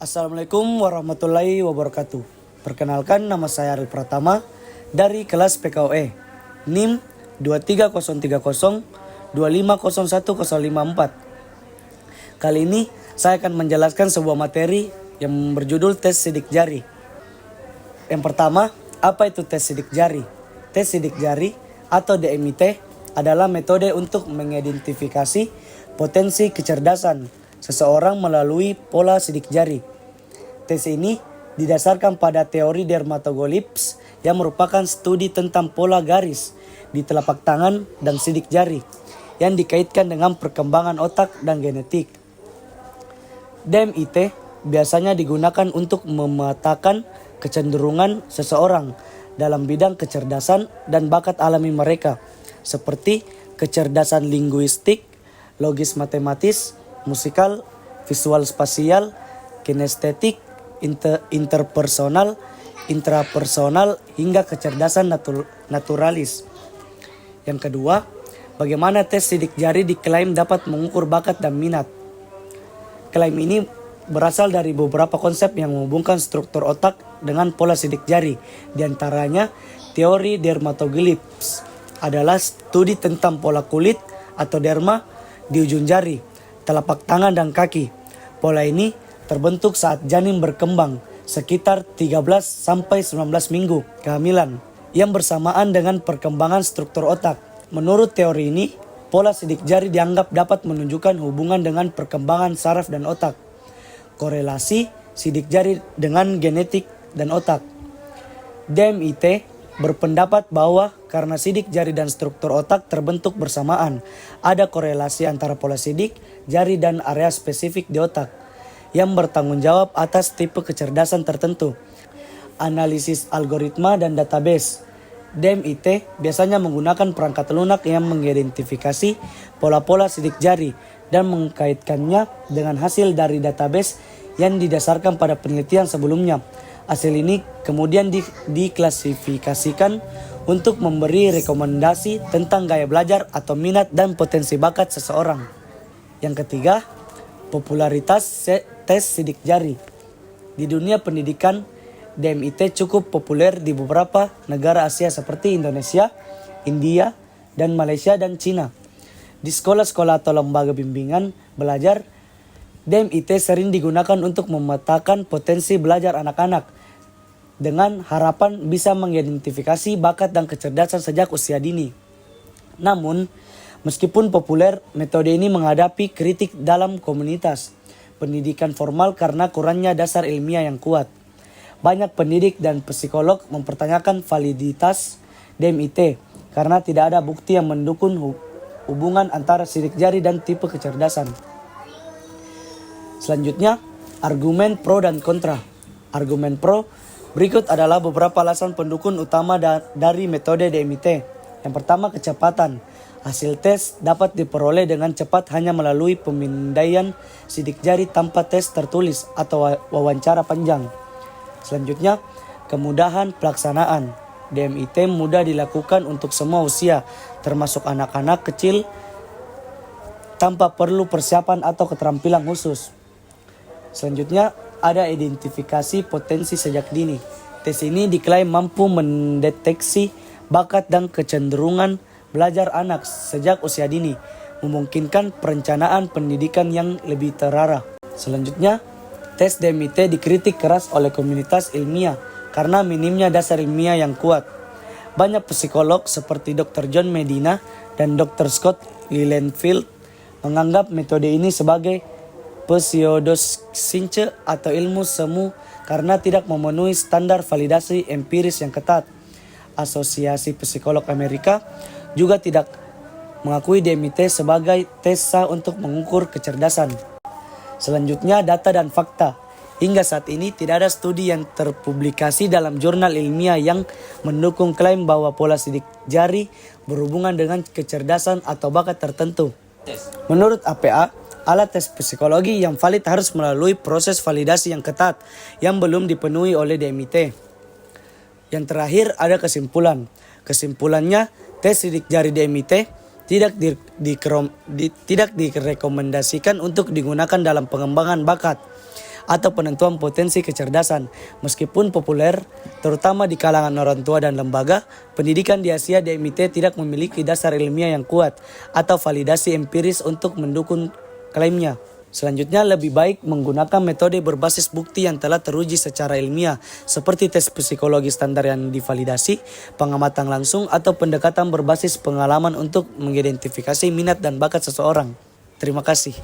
Assalamualaikum warahmatullahi wabarakatuh. Perkenalkan, nama saya Ariel Pratama dari kelas PKOE NIM 23030 2501054. Kali ini saya akan menjelaskan sebuah materi yang berjudul tes sidik jari. Yang pertama, apa itu tes sidik jari? Tes sidik jari atau DMIT adalah metode untuk mengidentifikasi potensi kecerdasan seseorang melalui pola sidik jari. Tes ini didasarkan pada teori dermatoglyphs yang merupakan studi tentang pola garis di telapak tangan dan sidik jari yang dikaitkan dengan perkembangan otak dan genetik. DMIT biasanya digunakan untuk memetakan kecenderungan seseorang dalam bidang kecerdasan dan bakat alami mereka, seperti kecerdasan linguistik, logis matematis, musikal, visual spasial, kinestetik, interpersonal, intrapersonal, hingga kecerdasan naturalis. Yang kedua, bagaimana tes sidik jari diklaim dapat mengukur bakat dan minat. Klaim ini berasal dari beberapa konsep yang menghubungkan struktur otak dengan pola sidik jari. Di antaranya, teori dermatoglyphs adalah studi tentang pola kulit atau derma di ujung jari, telapak tangan dan kaki. Pola ini terbentuk saat janin berkembang sekitar 13-19 minggu kehamilan yang bersamaan dengan perkembangan struktur otak. Menurut teori ini, pola sidik jari dianggap dapat menunjukkan hubungan dengan perkembangan saraf dan otak. Korelasi sidik jari dengan genetik dan otak. DMIT berpendapat bahwa karena sidik jari dan struktur otak terbentuk bersamaan, ada korelasi antara pola sidik jari dan area spesifik di otak yang bertanggung jawab atas tipe kecerdasan tertentu. Analisis algoritma dan database. DMIT biasanya menggunakan perangkat lunak yang mengidentifikasi pola-pola sidik jari dan mengkaitkannya dengan hasil dari database yang didasarkan pada penelitian sebelumnya. Hasil ini kemudian diklasifikasikan untuk memberi rekomendasi tentang gaya belajar atau minat dan potensi bakat seseorang. Yang ketiga, popularitas tes sidik jari. Di dunia pendidikan, DMIT cukup populer di beberapa negara Asia seperti Indonesia, India, dan Malaysia dan Cina. Di sekolah-sekolah atau lembaga bimbingan belajar, DMIT sering digunakan untuk memetakan potensi belajar anak-anak dengan harapan bisa mengidentifikasi bakat dan kecerdasan sejak usia dini. Namun, meskipun populer, metode ini menghadapi kritik dalam komunitas pendidikan formal karena kurangnya dasar ilmiah yang kuat. Banyak pendidik dan psikolog mempertanyakan validitas DMIT karena tidak ada bukti yang mendukung hubungan antara sidik jari dan tipe kecerdasan. Selanjutnya, argumen pro dan kontra. Argumen pro, berikut adalah beberapa alasan pendukung utama dari metode DMIT. Yang pertama, kecepatan. Hasil tes dapat diperoleh dengan cepat hanya melalui pemindaian sidik jari tanpa tes tertulis atau wawancara panjang. Selanjutnya, kemudahan pelaksanaan. DMIT mudah dilakukan untuk semua usia, termasuk anak-anak kecil tanpa perlu persiapan atau keterampilan khusus. Selanjutnya, ada identifikasi potensi sejak dini. Tes ini diklaim mampu mendeteksi bakat dan kecenderungan belajar anak sejak usia dini, memungkinkan perencanaan pendidikan yang lebih terarah. Selanjutnya, tes DMIT dikritik keras oleh komunitas ilmiah karena minimnya dasar ilmiah yang kuat. Banyak psikolog seperti Dr. John Medina dan Dr. Scott Lilienfeld menganggap metode ini sebagai pseudoscience atau ilmu semu karena tidak memenuhi standar validasi empiris yang ketat. Asosiasi Psikolog Amerika juga tidak mengakui DMIT sebagai tes sah untuk mengukur kecerdasan. Selanjutnya, data dan fakta. Hingga saat ini tidak ada studi yang terpublikasi dalam jurnal ilmiah yang mendukung klaim bahwa pola sidik jari berhubungan dengan kecerdasan atau bakat tertentu. Menurut APA, alat tes psikologi yang valid harus melalui proses validasi yang ketat yang belum dipenuhi oleh DMIT. Yang terakhir, ada kesimpulan. Kesimpulannya, tes sidik jari DMIT tidak direkomendasikan untuk digunakan dalam pengembangan bakat atau penentuan potensi kecerdasan. Meskipun populer, terutama di kalangan orang tua dan lembaga, pendidikan di Asia DMIT tidak memiliki dasar ilmiah yang kuat atau validasi empiris untuk mendukung klaimnya. Selanjutnya, lebih baik menggunakan metode berbasis bukti yang telah teruji secara ilmiah, seperti tes psikologi standar yang divalidasi, pengamatan langsung, atau pendekatan berbasis pengalaman untuk mengidentifikasi minat dan bakat seseorang. Terima kasih.